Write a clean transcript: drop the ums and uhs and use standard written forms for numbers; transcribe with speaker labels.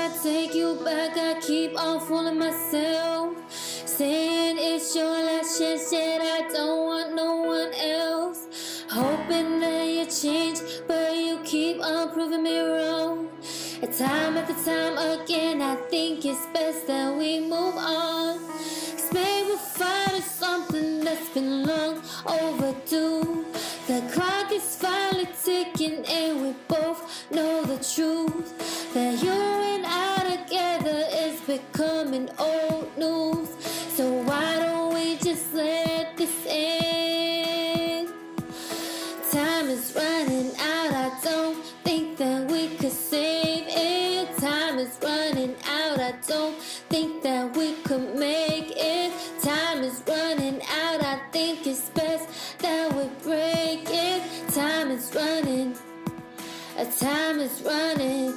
Speaker 1: I take you back, I keep on fooling myself, saying it's your last chance, yet I don't want no one else. Hoping that you change, but you keep on proving me wrong. Time after time again, I think it's best that we move on. 'Cause maybe we'll find something that's been long overdue. The clock is finally ticking and we both know the truth, that you and I together is becoming old news. So why don't we just let this end? Time is running out, I don't think that we could save it. Time is running out, I don't think that we could make it. Time is running out, I think it's best that we break it. Time is running, time is running.